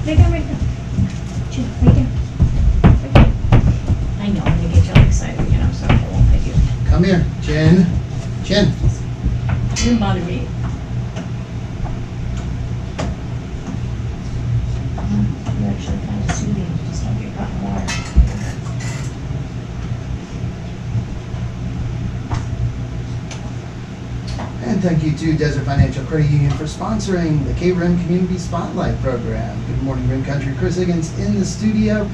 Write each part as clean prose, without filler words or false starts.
Lay down right now. Jen, lay down. Okay. I know, I'm gonna get you all excited again, I'm sorry, I won't let you. Come here, Jen. Jen. Didn't bother me. You're actually kind of soothing, just don't get caught in water. And thank you to Desert Financial Credit Union for sponsoring the KRIM Community Spotlight Program. Good morning, Rim Country. Chris Higgins in the studio.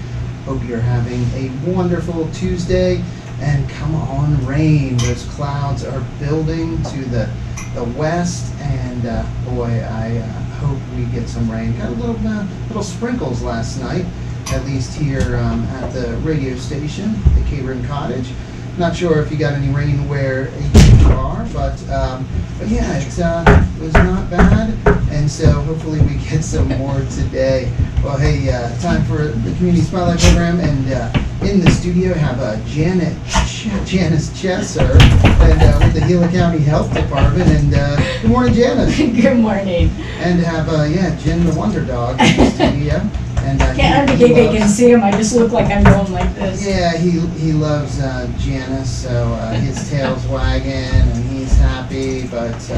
Hope you're having a wonderful Tuesday. And come on, rain. Those clouds are building to the west, and boy, I hope we get some rain. Got a little sprinkles last night, at least here at the radio station, the KRIM Cottage. Not sure if you got any rain where you are, but yeah, it was not bad, and so hopefully we get some more today. Well, hey, time for the Community Spotlight Program, and in the studio I have Janice Chesser, and with the Gila County Health Department, and good morning, Janice. Good morning. And have, Jen the Wonder Dog in the studio. And I don't think they can see him, I just look like I'm going like this. Yeah, he loves Janice, so his tail's wagging and he's happy, but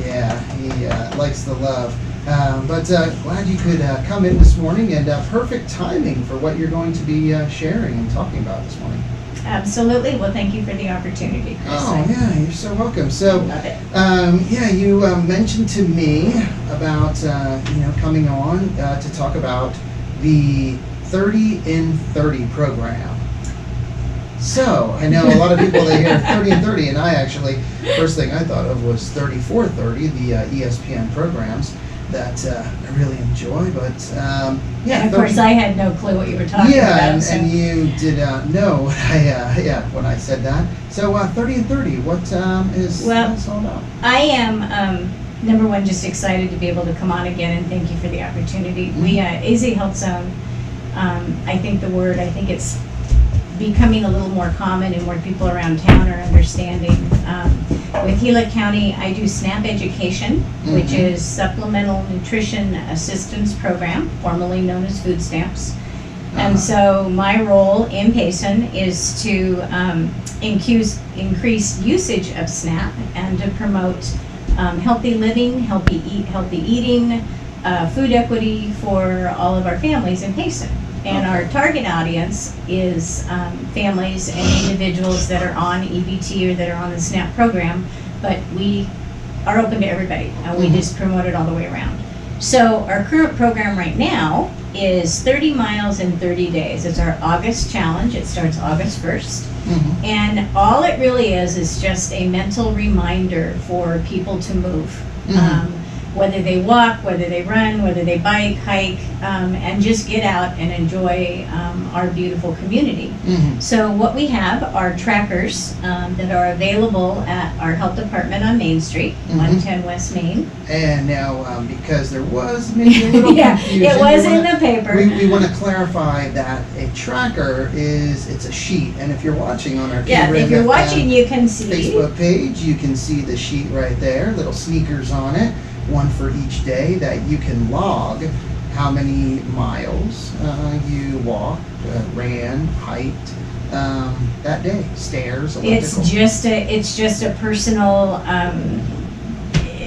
yeah, he likes the love. But glad you could come in this morning, and perfect timing for what you're going to be sharing and talking about this morning. Absolutely. Well, thank you for the opportunity, Chris. Oh, yeah, you're so welcome. So, love it. yeah, you mentioned to me about, coming on to talk about the 30 in 30 program. So, I know a lot of people, they hear 30 in 30, and I actually, first thing I thought of was 3430, the ESPN programs that I really enjoy, but yeah. And of course, I had no clue what you were talking about. Yeah, and you did know what when I said that. So 30 and 30, what is this all about? I am, number one, just excited to be able to come on again, and thank you for the opportunity. Mm-hmm. We, AZ Health Zone, I think it's becoming a little more common and more people around town are understanding. With Gila County, I do SNAP education, Mm-hmm. which is Supplemental Nutrition Assistance Program, formerly known as food stamps. And so my role in Payson is to increase usage of SNAP and to promote healthy living, healthy eating, food equity for all of our families in Payson. And our target audience is families and individuals that are on EBT or that are on the SNAP program, but we are open to everybody, and we just promote it all the way around. So our current program right now is 30 miles in 30 days. It's our August challenge. It starts August 1st. Mm-hmm. And all it really is just a mental reminder for people to move. Mm-hmm. Whether they walk, whether they run, whether they bike, hike, and just get out and enjoy our beautiful community. Mm-hmm. So what we have are trackers that are available at our health department on Main Street, Mm-hmm. 110 West Main. And now, because there was maybe a little Yeah, confusion, it was in the paper. We want to clarify that a tracker it's a sheet, and if you're watching on our Yeah, if you're watching, you can see. Facebook page, you can see the sheet right there, little sneakers on it, one for each day that you can log how many miles you walked, ran, hiked that day, stairs, elliptical. It's just a personal,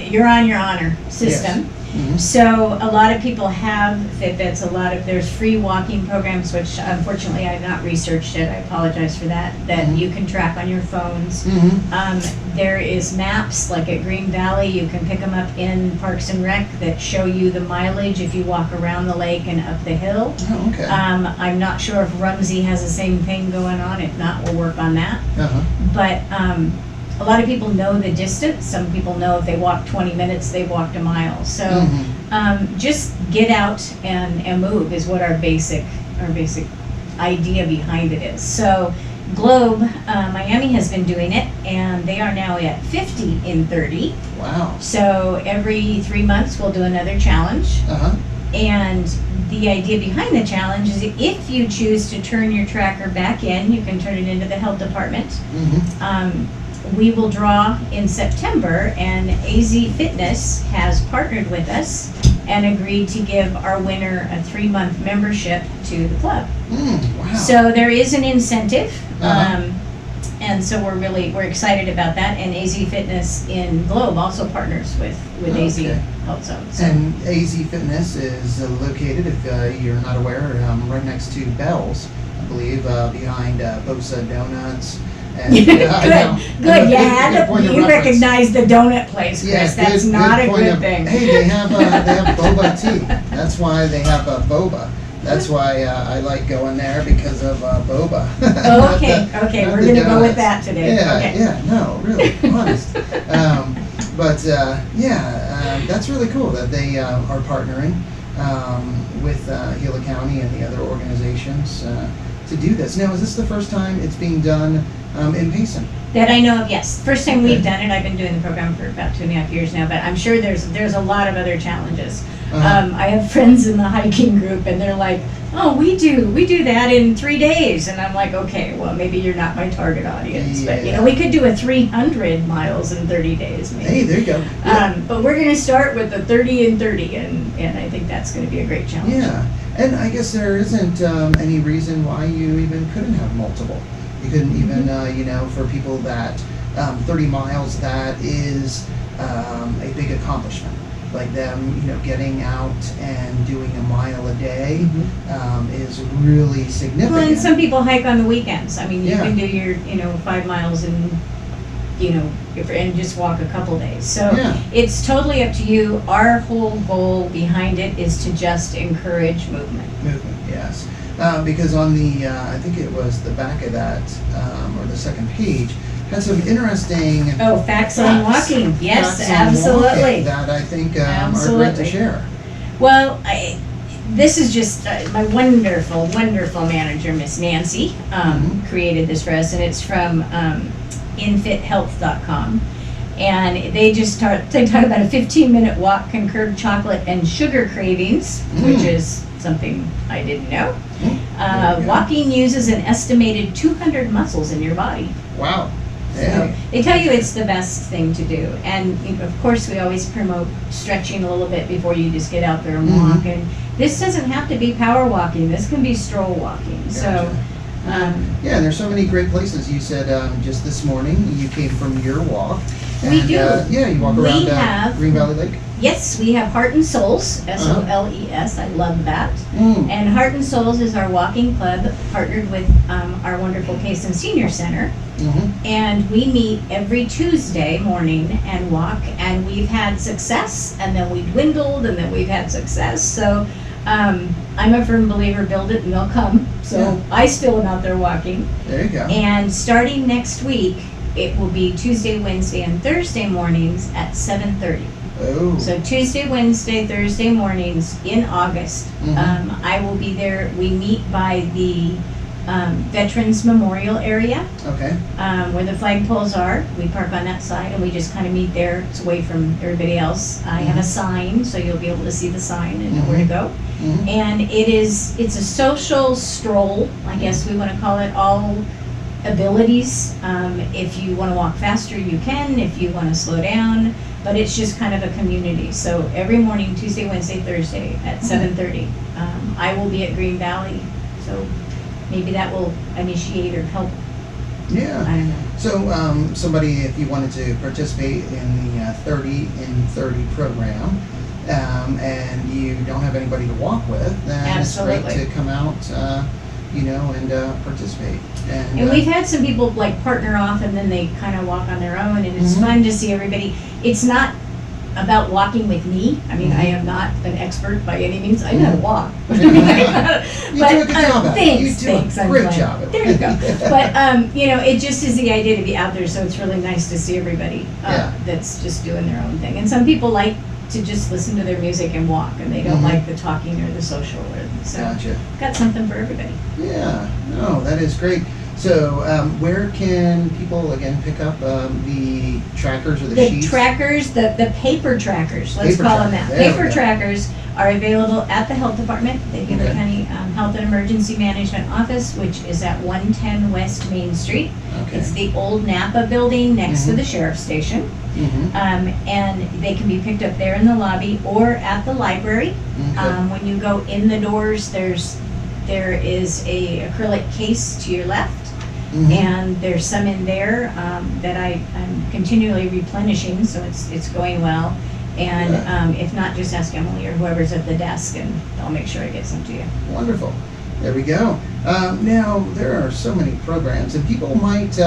you're on your honor system. Yes. Mm-hmm. So a lot of people have Fitbits, there's free walking programs, which unfortunately I have not researched it, I apologize for that Mm-hmm. you can track on your phones. Mm-hmm. There is maps, like at Green Valley, you can pick them up in Parks and Rec that show you the mileage if you walk around the lake and up the hill. Oh, okay. I'm not sure if Rumsey has the same thing going on, if not, we'll work on that. Uh-huh. But a lot of people know the distance. Some people know if they walk 20 minutes, they've walked a mile. So Mm-hmm. just get out and move is what our basic idea behind it is. So Globe, Miami has been doing it, and they are now at 50 in 30. Wow. So every 3 months we'll do another challenge. Uh-huh. And the idea behind the challenge is if you choose to turn your tracker back in, you can turn it into the health department. Mm-hmm. We will draw in September, and AZ Fitness has partnered with us, and agreed to give our winner a 3-month membership to the club. Wow. So there is an incentive, Uh-huh. and so we're excited about that. And AZ Fitness in Globe also partners with AZ Okay. Health Zone. So. And AZ Fitness is located, if you're not aware, right next to Bell's, I believe, behind Bosa Donuts. And, Good, I know good. good point of You reference. recognize the donut place, Chris. Yeah, That's not a point good of- thing. Hey, they have boba tea. That's why they have boba. That's why I like going there, because of boba. Oh, okay, okay, Not we're the gonna go with donuts. that today. Yeah, Okay. yeah, no, really, honest. That's really cool that they are partnering with Gila County and the other organizations to do this. Now, is this the first time it's being done in Payson? That I know of, yes. First time Okay. we've done it. I've been doing the program for about 2.5 years now, but I'm sure there's a lot of other challenges. Uh-huh. I have friends in the hiking group, and they're like, "Oh, we do that in 3 days," and I'm like, "Okay, well, maybe you're not my target audience, but Yeah. we could do a 300 miles in 30 days, maybe." Hey, there you go. Yeah. But we're going to start with the 30 and 30, and I think that's going to be a great challenge. Yeah, and I guess there isn't any reason why you even couldn't have multiple. You couldn't even, for people that 30 miles, that is a big accomplishment. Like them, getting out and doing a mile a day is really significant. Well, and some people hike on the weekends. I mean, you Yeah. can do your, 5 miles and, and just walk a couple days. So Yeah. it's totally up to you. Our whole goal behind it is to just encourage movement. Movement, yes. Because on the, I think it was the back of that, or the second page, had some interesting Oh, facts on walking. Yes, facts on absolutely. walking that I think are great to Absolutely. share. Well, this is just my wonderful, wonderful manager, Miss Nancy, created this for us, and it's from infithealth.com. And they talk about a 15-minute walk can curb chocolate and sugar cravings, which is something I didn't know. There you go. Walking uses an estimated 200 muscles in your body. Wow. So Hey. they tell you it's the best thing to do. And of course, we always promote stretching a little bit before you just get out there and walk. And this doesn't have to be power walking. This can be stroll walking. So, Yeah, and there's so many great places. You said just this morning you came from your walk. We And, do. Yeah, you walk We around have- Green Valley Lake. yes, we have Heart and Souls, SOLES. I love that. Mm. And Heart and Souls is our walking club partnered with our wonderful Payson Senior Center. Mm-hmm. And we meet every Tuesday morning and walk, and we've had success, and then we dwindled, and then we've had success. So I'm a firm believer, build it and they'll come. So Yeah. I still am out there walking. There you go. And starting next week, it will be Tuesday, Wednesday, and Thursday mornings at 7:30. Oh. So Tuesday, Wednesday, Thursday mornings in August. Mhm. I will be there. We meet by the Veterans Memorial area, Okay. where the flagpoles are. We park on that side and we just kind of meet there. It's away from everybody else. I have a sign, so you'll be able to see the sign and know where to go. Mhm. And it's a social stroll, I guess we want to call it, all abilities. If you want to walk faster, you can. If you want to slow down, but it's just kind of a community. So every morning, Tuesday, Wednesday, Thursday at 7:30, I will be at Green Valley. So maybe that will initiate or help. Yeah. I don't know. So, somebody, if you wanted to participate in the 30 in 30 program, and you don't have anybody to walk with, then it's Absolutely. great to come out, and participate. And we've had some people like partner off and then they kind of walk on their own, and it's Mhm. fun to see everybody. It's not about walking with me. I mean, I am not an expert by any means. I know how to walk. You do a good job at it. You Thanks. do a I'm great glad. job at it. There you go. But, it just is the idea to be out there, so it's really nice to see everybody Yeah. that's just doing their own thing. And some people like to just listen to their music and walk, and they don't Mhm. like the talking or the social. So Gotcha. got something for everybody. Yeah, no, that is great. So, where can people again pick up the trackers or the The sheets? trackers, the paper trackers, let's Paper call them trackers, that. there we Paper go. trackers are available at the Health Department, the Gila Okay. County Health and Emergency Management Office, which is at 110 West Main Street. Okay. It's the old Napa building next to Mhm. the sheriff's station. Mm-hmm. And they can be picked up there in the lobby or at the library. Okay. When you go in the doors, there is a acrylic case to your left. Mhm. And there's some in there that I'm continually replenishing, so it's going well. And if not, just ask Emily or whoever's at the desk, and I'll make sure I get some to you. Wonderful. There we go. Now, there are so many programs, and people might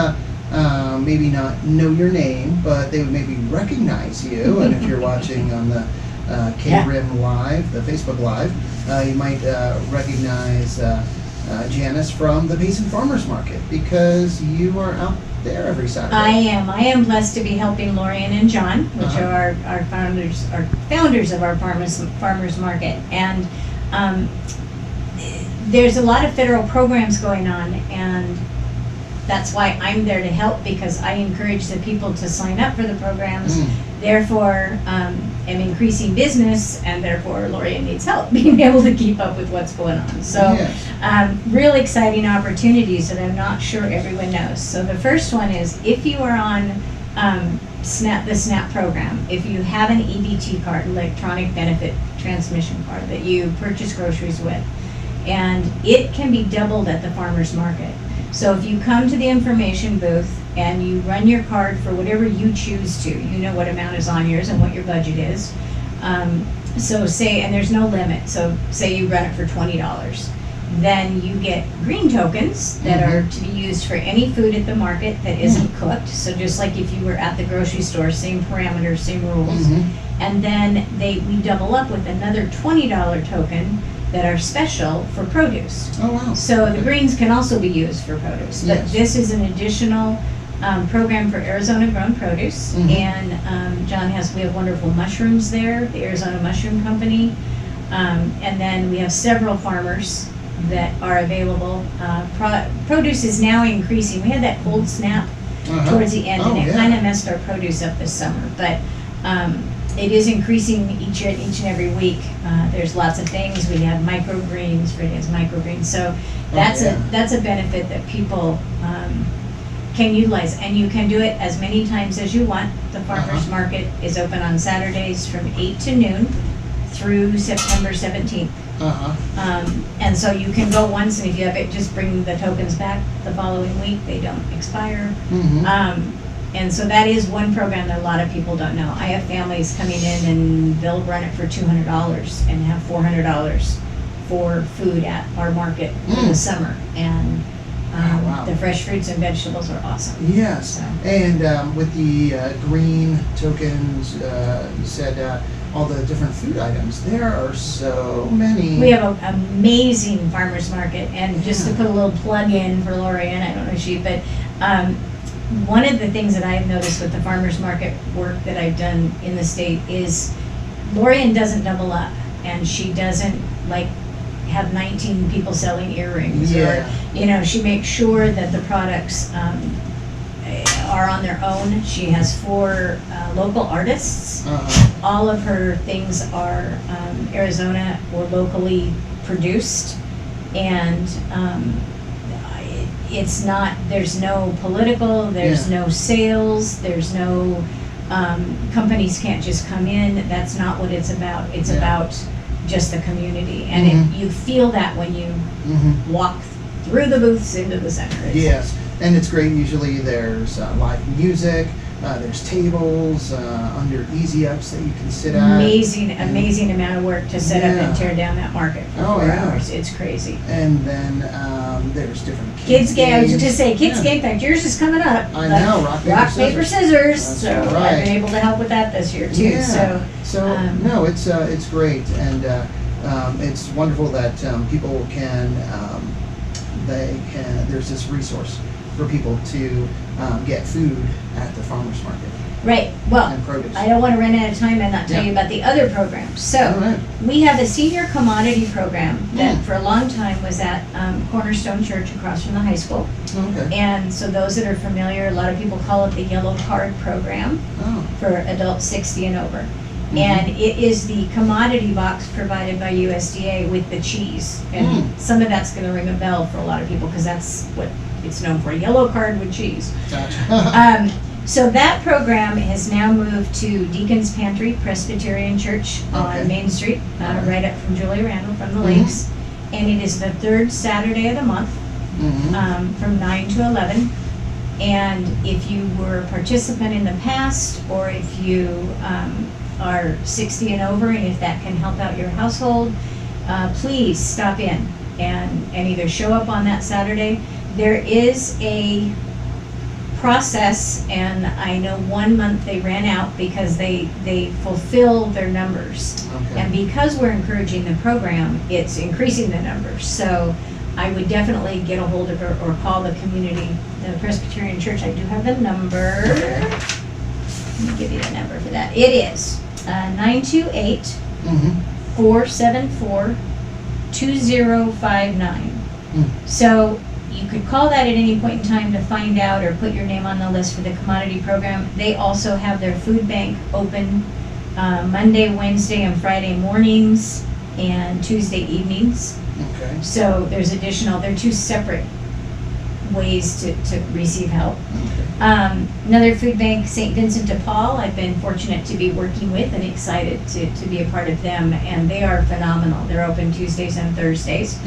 maybe not know your name, but they would maybe recognize you. And if you're watching on the KRIM Live, the Facebook Live, you might recognize Janice from the Basin Farmers Market, because you are out there every Saturday. I am blessed to be helping Lorian and John, which Uh-huh. are our founders of our farmers market. And there's a lot of federal programs going on, and that's why I'm there to help, because I encourage the people to sign up for the programs. Mm. Therefore, am increasing business, and therefore Lorian needs help being able to keep up with what's going on. So, Yes. real exciting opportunities that I'm not sure everyone knows. So the first one is, if you are on the SNAP program, if you have an EBT card, electronic benefit transmission card, that you purchase groceries with, and it can be doubled at the farmer's market. So if you come to the information booth and you run your card for whatever you choose to, you know what amount is on yours and what your budget is. So say, and there's no limit, so say you run it for $20. Then you get green tokens that are to be used for any food at the market that isn't cooked. So just like if you were at the grocery store, same parameters, same rules. Mhm. And then we double up with another $20 token that are special for produce. Oh, wow. So the greens can also be used for produce, but Yes. this is an additional program for Arizona grown produce. Mhm. And we have wonderful mushrooms there, the Arizona Mushroom Company. And then we have several farmers that are available. Produce is now increasing. We had that cold snap Uh-huh. towards the end, and Oh, it yeah. kind of messed our produce up this summer. But it is increasing each and every week. There's lots of things. We have microgreens. Freddie has microgreens. So that's yeah. a benefit that people can utilize, and you can do it as many times as you want. The farmers market is open on Saturdays from 8 to noon through September 17th. Uh-huh. And so you can go once, and if you have it, just bring the tokens back the following week. They don't expire. Mhm. And so that is one program that a lot of people don't know. I have families coming in and they'll run it for $200 and have $400 for food at our market in the summer. And Wow. the fresh fruits and vegetables are awesome. Yes. So. And with the green tokens, you said all the different food items. There are so many. We have an amazing farmer's market, and just to put a little plug in for Lorian, I don't know if she, but one of the things that I've noticed with the farmer's market work that I've done in the state is Lorian doesn't double up, and she doesn't like have 19 people selling earrings. Yeah. Or, she makes sure that the products are on their own. She has 4 local artists. Uh-huh. All of her things are Arizona or locally produced, and it's not, there's no political, there's no sales, there's no, companies can't just come in. That's not what it's about. It's about just the community, and you feel that when you walk through the booths into the center. Yes, and it's great. Usually there's live music, there's tables under easy ups that you can sit at. Amazing amount of work to set up and tear down that market for 4 hours. It's crazy. And then there's different Kids game. I was just to say, kids Yeah. game. In fact, yours is coming up. I know, rock, paper, scissors. That's So right. I've been able to help with that this year too. Yeah. So No, it's great, and it's wonderful that people can there's this resource for people to get food at the farmers market right. Well, and produce. I don't want to run out of time and not tell you about the other programs. So All right. we have a senior commodity program that Mm. for a long time was at Cornerstone Church across from the high school. Okay. And so those that are familiar, a lot of people call it the Yellow Card Program Oh. for adults 60 and over. And it is the commodity box provided by USDA with the cheese. And some of that's going to ring a bell for a lot of people because that's what it's known for, yellow card with cheese. Gotcha. So that program has now moved to Deacon's Pantry Presbyterian Church on Main Street, right up from Julie Randall from the Lakes. And it is the third Saturday of the month from 9 to 11. And if you were a participant in the past, or if you are 60 and over, and if that can help out your household, please stop in and either show up on that Saturday. There is a process, and I know 1 month they ran out because they fulfill their numbers. And because we're encouraging the program, it's increasing the numbers. So I would definitely get a hold of her or call the community, the Presbyterian Church. I do have the number. Let me give you the number for that. It is 928-474-2059. So you could call that at any point in time to find out or put your name on the list for the commodity program. They also have their food bank open Monday, Wednesday, and Friday mornings and Tuesday evenings. So there's they're two separate ways to receive help. Another food bank, St. Vincent de Paul, I've been fortunate to be working with and excited to be a part of them, and they are phenomenal. They're open Tuesdays and Thursdays.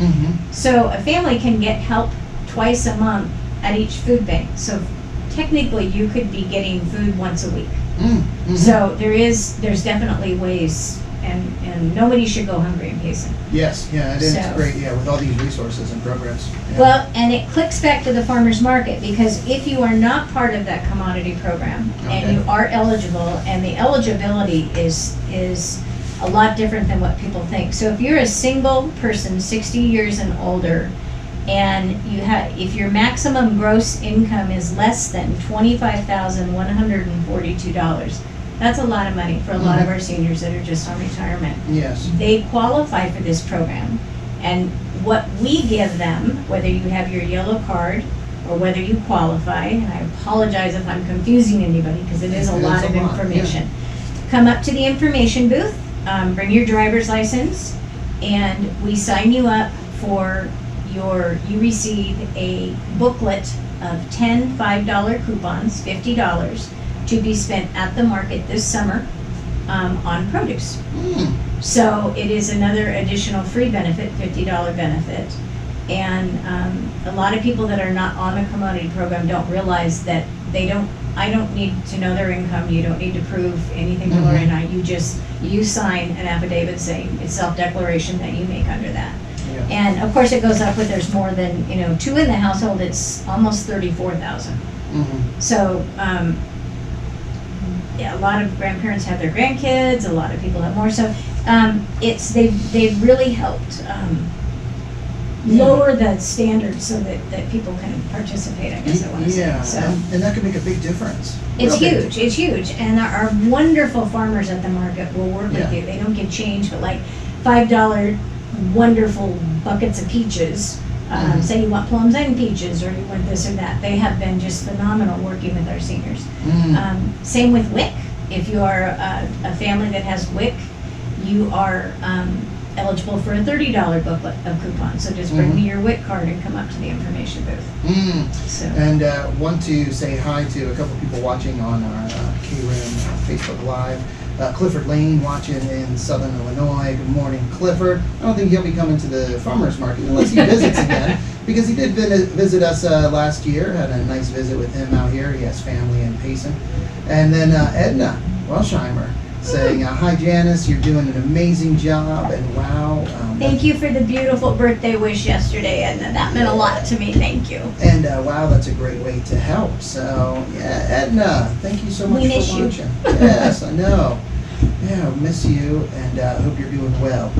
So a family can get help twice a month at each food bank. So technically you could be getting food once a week. So there's definitely ways, and nobody should go hungry in Payson. Yes, yeah, it is great, with all these resources and programs. Well, and it clicks back to the farmer's market, because if you are not part of that commodity program and you are eligible, and the eligibility is a lot different than what people think. So if you're a single person, 60 years and older, and if your maximum gross income is less than $25,142, that's a lot of money for a lot of our seniors that are just on retirement. Yes. They qualify for this program, and what we give them, whether you have your yellow card or whether you qualify, and I apologize if I'm confusing anybody because it is a lot of information. Come up to the information booth, bring your driver's license, and we sign you up for you receive a booklet of 10 $5 coupons, $50, to be spent at the market this summer on produce. So it is another additional free benefit, $50 benefit. And a lot of people that are not on the commodity program don't realize that I don't need to know their income. You don't need to prove anything to Lori and I. You sign an affidavit saying it's self-declaration that you make under that. And of course it goes up with there's more than, two in the household, it's almost 34,000. So a lot of grandparents have their grandkids, a lot of people have more, so they've really helped lower the standards so that people can participate, I guess I want to say. So, and that can make a big difference. It's huge, and our wonderful farmers at the market will work with you. They don't get change, but like $5 wonderful buckets of peaches. Say you want plums and peaches, or you want this or that. They have been just phenomenal working with our seniors. Same with WIC. If you are a family that has WIC, you are eligible for a $30 booklet of coupons. So just bring me your WIC card and come up to the information booth. So. And want to say hi to a couple people watching on our KRIM Facebook Live. Clifford Lane watching in Southern Illinois. Good morning, Clifford. I don't think he'll be coming to the farmer's market unless he visits again, because he did visit us last year. Had a nice visit with him out here. He has family in Payson. And then Edna Welsheimer saying, hi Janice, you're doing an amazing job, and wow. Thank you for the beautiful birthday wish yesterday, Edna. That meant a lot to me. Thank you. And wow, that's a great way to help. So yeah, Edna, thank you so much for watching. Yes, I know. Yeah, I miss you, and hope you're doing well.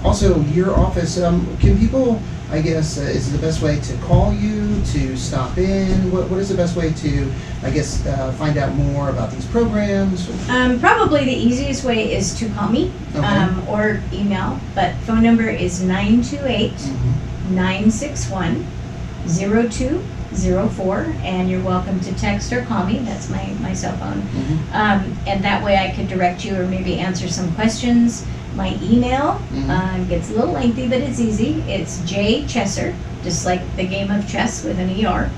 Also your office, can people, I guess, is the best way to call you, to stop in? What is the best way to, I guess, find out more about these programs? Probably the easiest way is to call me or email, but phone number is 928-961-02 and you're welcome to text or call me. That's my cell phone. Mm-hmm. And that way I could direct you or maybe answer some questions. My email gets a little lengthy, but it's easy. It's jchesser, just like the game of chess with an ER.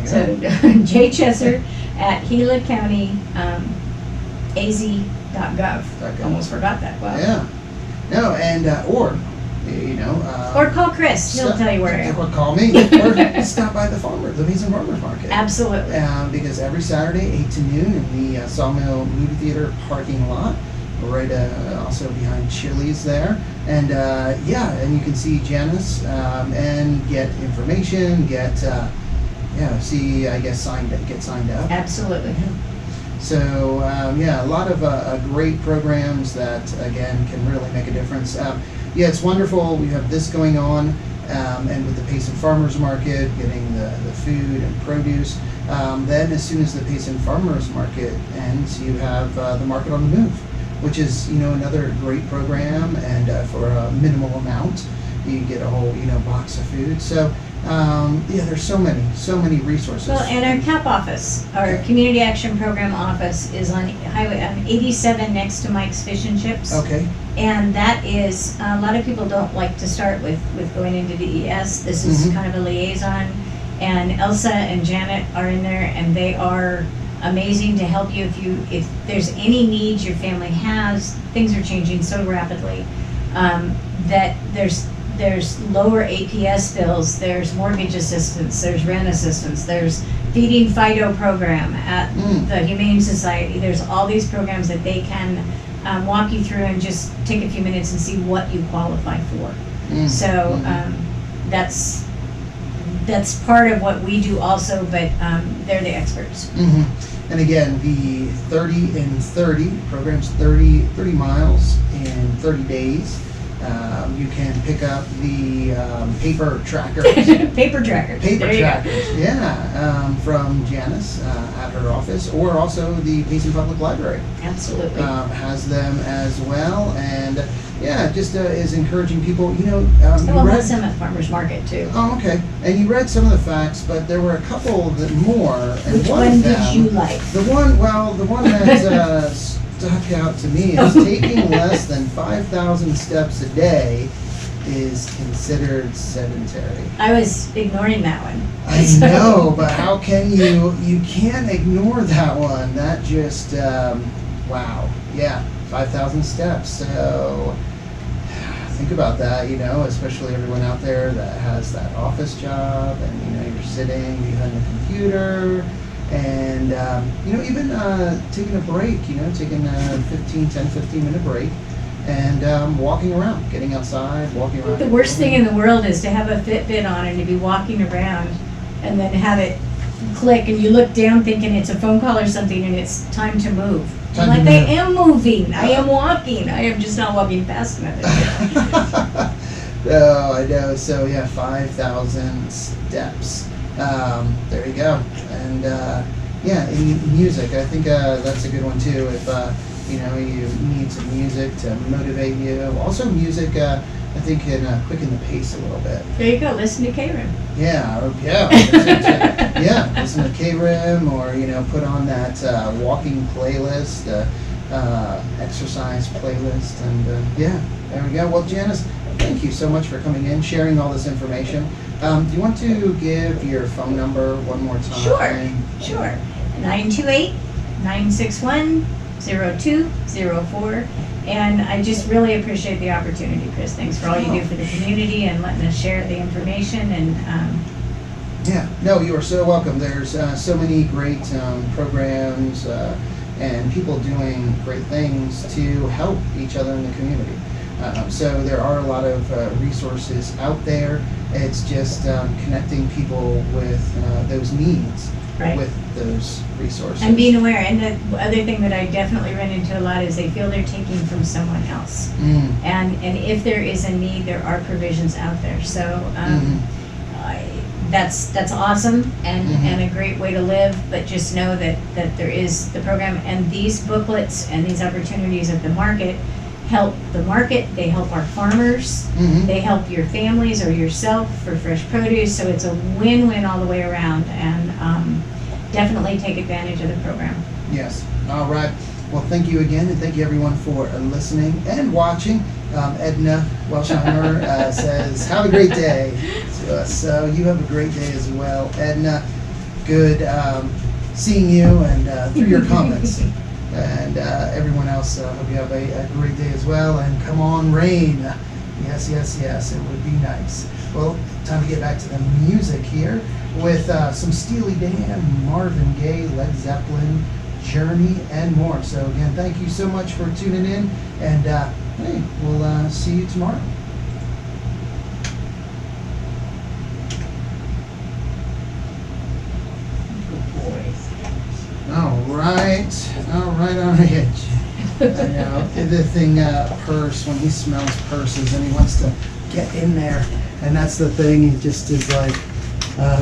So jchesser at Gila County az.gov. Almost forgot that. Wow. Yeah. No, and or Or call Chris. He'll tell you where I am. Or call me. Or stop by the Mason Farmers Market. Absolutely. Because every Saturday, 8 to noon, in the Sawmill Movie Theater parking lot, right also behind Chili's there. And and you can see Janice and get information, get signed up. Absolutely. So a lot of great programs that again can really make a difference. It's wonderful. We have this going on, and with the Payson Farmers Market, getting the food and produce. Then as soon as the Payson Farmers Market ends, you have the Market on the Move, which is another great program, and for a minimal amount, you get a whole box of food. So there's so many resources. Well, and our CAP office, our Community Action Program office, is on Highway 87 next to Mike's Fish and Chips. Okay. And that is, a lot of people don't like to start with going into DES. This is kind of a liaison. And Elsa and Janet are in there, and they are amazing to help you if there's any needs your family has. Things are changing so rapidly that there's lower APS bills, there's mortgage assistance, there's rent assistance, there's feeding Fido program at the Humane Society. There's all these programs that they can walk you through and just take a few minutes and see what you qualify for. So that's part of what we do also, but they're the experts. And again, the 30 in 30 program's 30 miles in 30 days. You can pick up the paper trackers. Paper trackers. From Janice at her office, or also the Payson Public Library. Absolutely. Has them as well, and just is encouraging people. Read some at Farmers Market too. Oh, okay. And you read some of the facts, but there were a couple that more. And Which one did you like? The one that stuck out to me is taking less than 5,000 steps a day is considered sedentary. I was ignoring that one. I know, but how can you can't ignore that one. That just, wow. Yeah, 5,000 steps. So think about that, especially everyone out there that has that office job and, you're sitting behind the computer. And, even taking a break, taking a 15 minute break and walking around, getting outside, walking around. The worst thing in the world is to have a Fitbit on and to be walking around and then have it click and you look down thinking it's a phone call or something and it's time to move. I am moving, I am walking, I am just not walking fast enough. No, I know. So 5,000 steps. There you go. And in music, I think that's a good one too. If you need some music to motivate you. Also, music I think can quicken the pace a little bit. There you go. Listen to KRIM. Listen to KRIM, or put on that walking playlist, exercise playlist, and there we go. Well, Janice, thank you so much for coming in, sharing all this information. Do you want to give your phone number one more time? Sure. 928-961-0204. And I just really appreciate the opportunity, Chris. Thanks for all you do for the community and letting us share the information. And you are so welcome. There's so many great programs and people doing great things to help each other in the community. So there are a lot of resources out there. It's just connecting people with those needs, with those resources. And being aware. And the other thing that I definitely run into a lot is they feel they're taking from someone else. And if there is a need, there are provisions out there. So that's awesome and a great way to live. But just know that there is the program and these booklets and these opportunities at the market help the market, they help our farmers, Mhm. they help your families or yourself for fresh produce, so it's a win-win all the way around, and definitely take advantage of the program. Yes. All right. Well, thank you again, and thank you everyone for listening and watching. Edna Welsheimer says, "Have a great day." To us. So you have a great day as well, Edna. Good seeing you and through your comments. And everyone else, hope you have a great day as well. And come on, rain. Yes, yes, yes. It would be nice. Well, time to get back to the music here with some Steely Dan, Marvin Gaye, Led Zeppelin, Journey, and more. So again, thank you so much for tuning in, and hey, we'll see you tomorrow. All right, all right, all right. I know the thing, purse, when he smells purses and he wants to get in there, and that's the thing. He just is like.